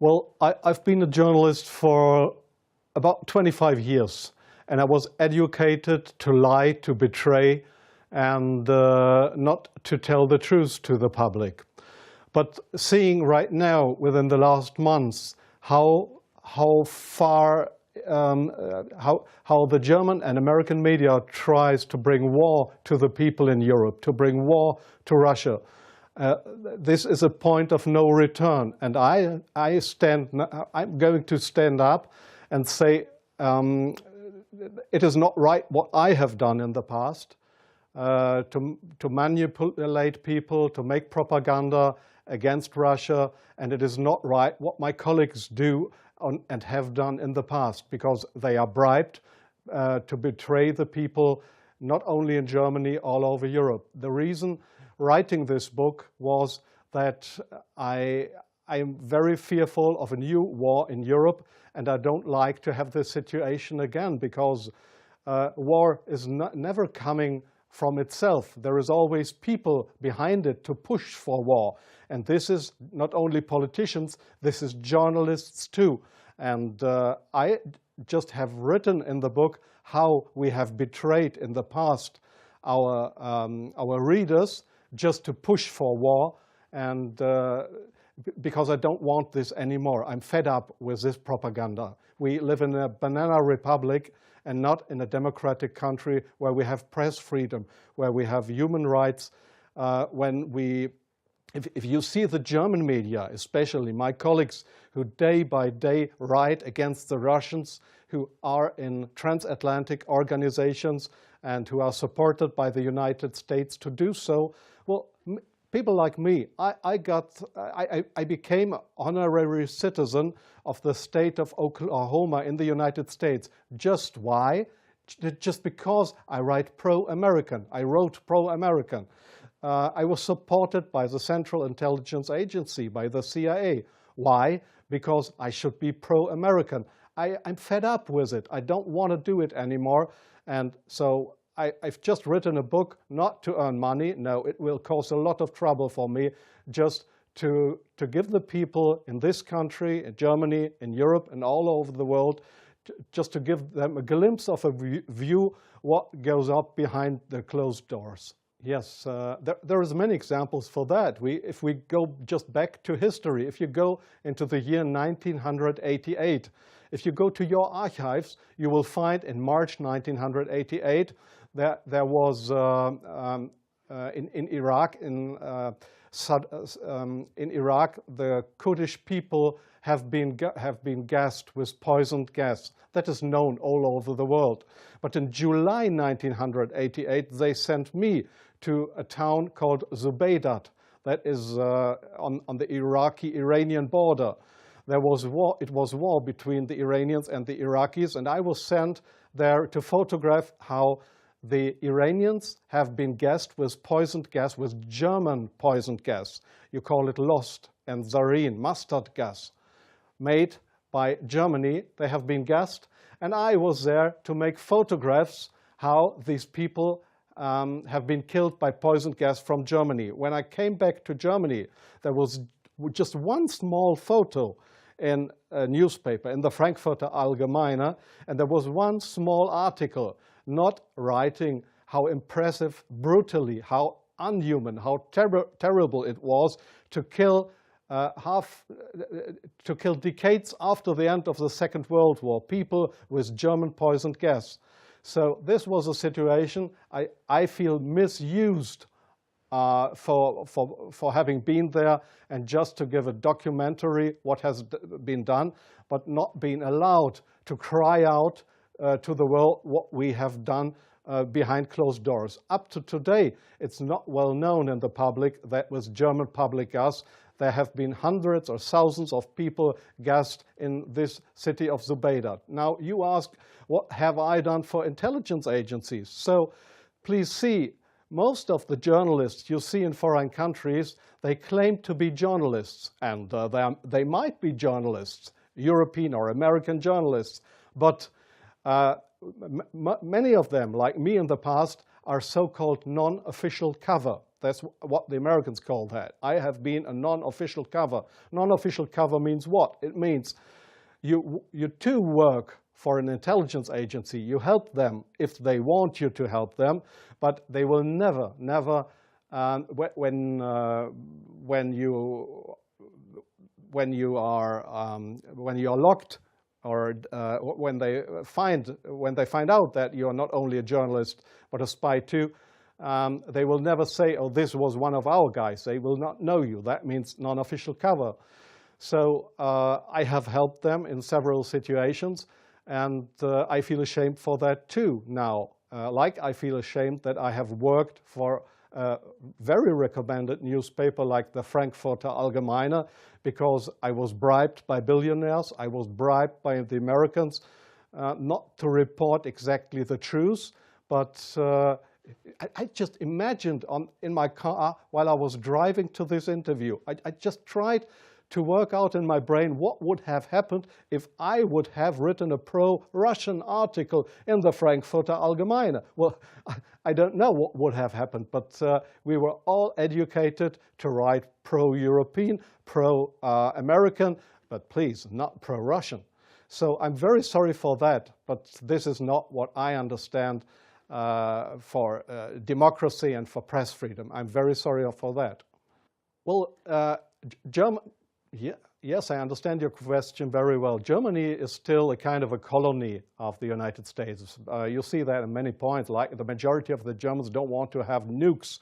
Well, I've been a journalist for about 25 years, and I was educated to lie, to betray, and not to tell the truth to the public. But seeing right now, within the last months, how far how the German and American media tries to bring war to the people in Europe, to bring war to Russia. This is a point of no return, and I'm going to stand up and say it is not right what I have done in the past, to manipulate people, to make propaganda against Russia, and it is not right what my colleagues do and have done in the past, because they are bribed to betray the people, not only in Germany, all over Europe. The reason writing this book was that I am very fearful of a new war in Europe, and I don't like to have this situation again, because war is never coming from itself. There is always people behind it to push for war. And this is not only politicians, this is journalists too. And I just have written in the book how we have betrayed in the past our readers just to push for war, and because I don't want this anymore. I'm fed up with this propaganda. We live in a banana republic and not in a democratic country where we have press freedom, where we have human rights. If you see the German media, especially my colleagues who day by day write against the Russians, who are in transatlantic organizations and who are supported by the United States to do so, well, people like me, I became an honorary citizen of the state of Oklahoma in the United States. Just why? Just because I write pro-American. I wrote pro-American. I was supported by the Central Intelligence Agency, by the CIA. Why? Because I should be pro-American. I'm fed up with it. I don't want to do it anymore. And so I've just written a book not to earn money. No, it will cause a lot of trouble for me, just to give the people in this country, in Germany, in Europe, and all over the world, just to give them a glimpse of a view what goes up behind the closed doors. Yes, there is many examples for that. If we go just back to history, if you go into the year 1988, if you go to your archives, you will find in March 1988 that there was in Iraq, the Kurdish people have been gassed with poisoned gas. That is known all over the world. But in July 1988, they sent me to a town called Zubaydat, that is on the Iraqi-Iranian border. There was war. It was war between the Iranians and the Iraqis, and I was sent there to photograph how the Iranians have been gassed with poisoned gas, with German poisoned gas. You call it Lost and Zarine, mustard gas, made by Germany. They have been gassed, and I was there to make photographs how these people have been killed by poisoned gas from Germany. When I came back to Germany, there was just one small photo in a newspaper, in the Frankfurter Allgemeine, and there was one small article not writing how impressive, brutally, how unhuman, how terrible it was to kill decades after the end of the Second World War, people with German poisoned gas. So this was a situation I feel misused for having been there and just to give a documentary what has been done, but not being allowed to cry out to the world what we have done behind closed doors. Up to today, it's not well known in the public that with German public gas, there have been hundreds or thousands of people gassed in this city of Zubaydat. Now, you ask, what have I done for intelligence agencies? So, please see, most of the journalists you see in foreign countries, they claim to be journalists, and they might be journalists, European or American journalists, but many of them, like me in the past, are so-called non-official cover. That's what the Americans call that. I have been a non-official cover. Non-official cover means what? It means you too work for an intelligence agency. You help them if they want you to help them, but they will never, when you are locked, or when they find out that you are not only a journalist but a spy too, they will never say, "Oh, this was one of our guys." They will not know you. That means non-official cover. So I have helped them in several situations, and I feel ashamed for that too now. Like I feel ashamed that I have worked for a very recommended newspaper like the Frankfurter Allgemeine, because I was bribed by billionaires, I was bribed by the Americans not to report exactly the truth, but I just imagined in my car while I was driving to this interview, I just tried to work out in my brain what would have happened if I would have written a pro-Russian article in the Frankfurter Allgemeine. Well, I don't know what would have happened, but we were all educated to write pro-European, pro-American, but please, not pro-Russian. So I'm very sorry for that, but this is not what I understand for democracy and for press freedom. I'm very sorry for that. Well, yes, I understand your question very well. Germany is still a kind of a colony of the United States. You see that in many points, like the majority of the Germans don't want to have nukes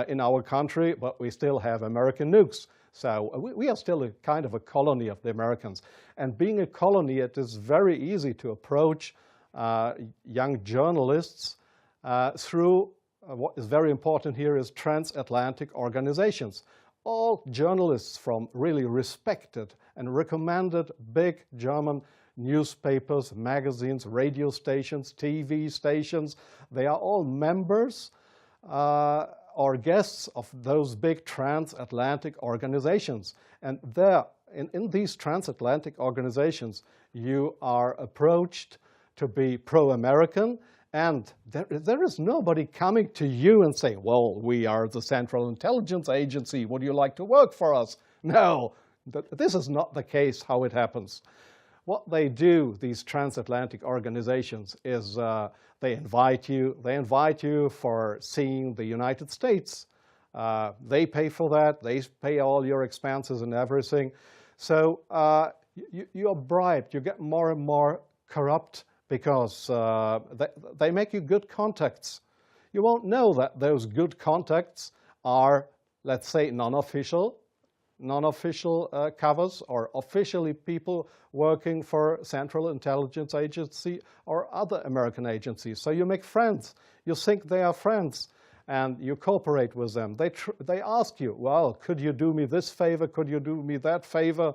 in our country, but we still have American nukes. So we are still a kind of a colony of the Americans. And being a colony, it is very easy to approach young journalists through what is very important here is transatlantic organizations. All journalists from really respected and recommended big German newspapers, magazines, radio stations, TV stations, they are all members or guests of those big transatlantic organizations. And there, in these transatlantic organizations, you are approached to be pro-American, and there is nobody coming to you and saying, well, we are the Central Intelligence Agency, would you like to work for us? No, this is not the case how it happens. What they do, these transatlantic organizations, is they invite you for seeing the United States. They pay for that, they pay all your expenses and everything. So you are bribed, you get more and more corrupt, because they make you good contacts. You won't know that those good contacts are, let's say, non-official covers, or officially people working for Central Intelligence Agency or other American agencies. So you make friends. You think they are friends, and you cooperate with them. They ask you, well, could you do me this favor? Could you do me that favor?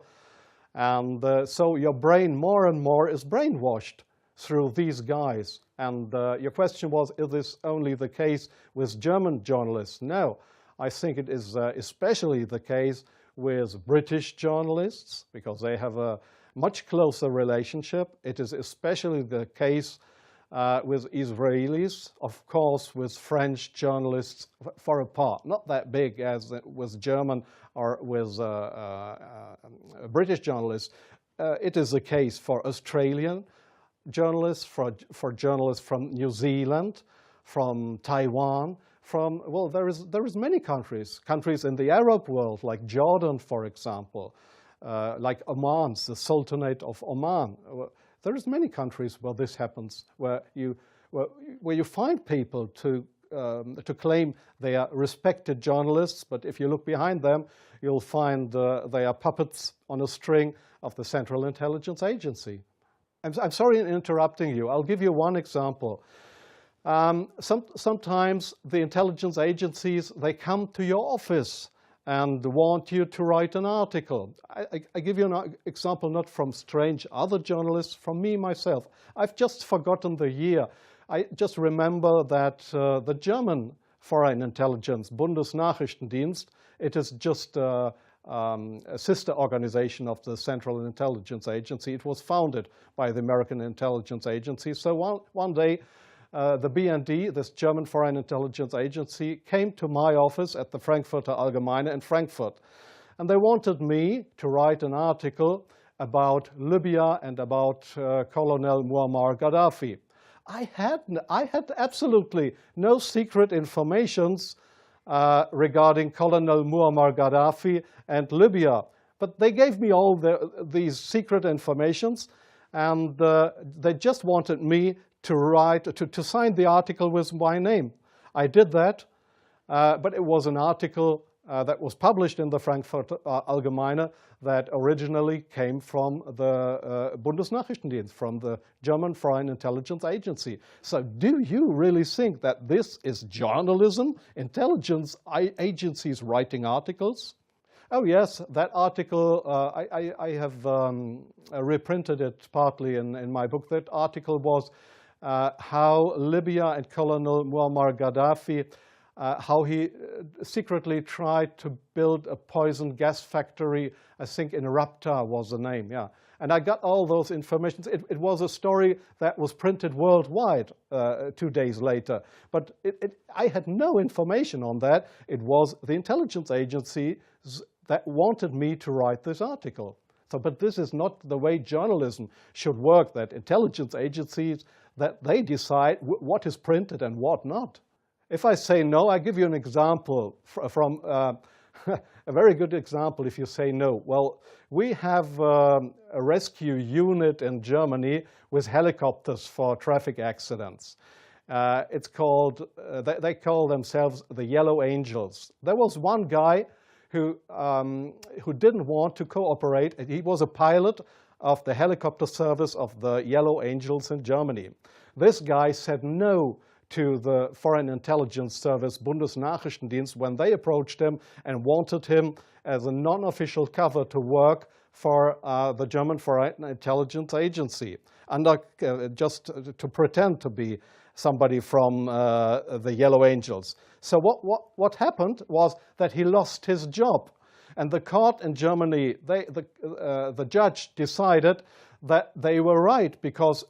And so your brain more and more is brainwashed through these guys. And your question was, is this only the case with German journalists? No, I think it is especially the case with British journalists, because they have a much closer relationship. It is especially the case with Israelis, of course, with French journalists for a part, not that big as with German or with British journalists. It is the case for Australian journalists, for journalists from New Zealand, from Taiwan, well, there is many countries in the Arab world, like Jordan, for example, like Oman, the Sultanate of Oman. There is many countries where this happens, where you find people to claim they are respected journalists, but if you look behind them, you'll find they are puppets on a string of the Central Intelligence Agency. I'm sorry in interrupting you. I'll give you one example. Sometimes the intelligence agencies, they come to your office and want you to write an article. I give you an example not from strange other journalists, from me myself. I've just forgotten the year. I just remember that the German Foreign Intelligence, Bundesnachrichtendienst, it is just a sister organization of the Central Intelligence Agency. It was founded by the American Intelligence Agency. So one day the BND, this German Foreign Intelligence Agency, came to my office at the Frankfurter Allgemeine in Frankfurt. And they wanted me to write an article about Libya and about Colonel Muammar Gaddafi. I had absolutely no secret informations regarding Colonel Muammar Gaddafi and Libya. But they gave me all these secret informations, and they just wanted me to write, to sign the article with my name. I did that, but it was an article that was published in the Frankfurter Allgemeine that originally came from the Bundesnachrichtendienst, from the German Foreign Intelligence Agency. So do you really think that this is journalism, intelligence agencies writing articles? Oh yes, that article, I have reprinted it partly in my book. That article was how Libya and Colonel Muammar Gaddafi, how he secretly tried to build a poison gas factory, I think in Rabta was the name, yeah. And I got all those informations. It was a story that was printed worldwide 2 days later. But I had no information on that. It was the intelligence agency that wanted me to write this article. So, but this is not the way journalism should work, that intelligence agencies, that they decide what is printed and what not. If I say no, I give you an example from a very good example if you say no. Well, we have a rescue unit in Germany with helicopters for traffic accidents. It's called, they call themselves the Yellow Angels. There was one guy who didn't want to cooperate. He was a pilot of the helicopter service of the Yellow Angels in Germany. This guy said no to the Foreign Intelligence Service, Bundesnachrichtendienst, when they approached him and wanted him as a non-official cover to work for the German Foreign Intelligence Agency, under, just to pretend to be somebody from the Yellow Angels. So what happened was that he lost his job. And the court in Germany, the judge decided that they were right, because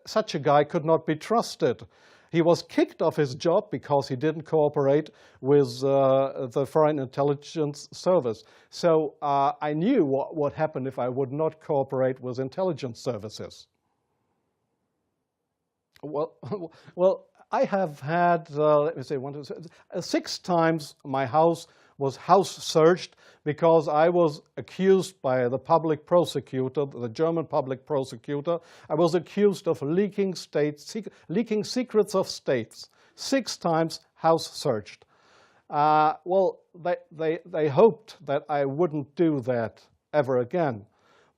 such a guy could not be trusted. He was kicked off his job because he didn't cooperate with the Foreign Intelligence Service. So I knew what would happen if I would not cooperate with intelligence services. Well, I have had, let me say, 6 times my house was house searched because I was accused by the public prosecutor, the German public prosecutor. I was accused of leaking secrets of states. 6 times house searched. Well, they hoped that I wouldn't do that ever again.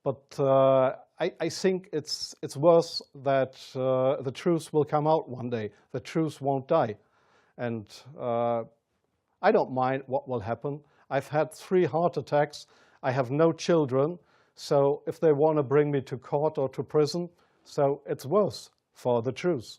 But I think it's worse that the truth will come out one day. The truth won't die. And I don't mind what will happen. I've had 3 heart attacks. I have no children. So if they want to bring me to court or to prison, so it's worse for the truth.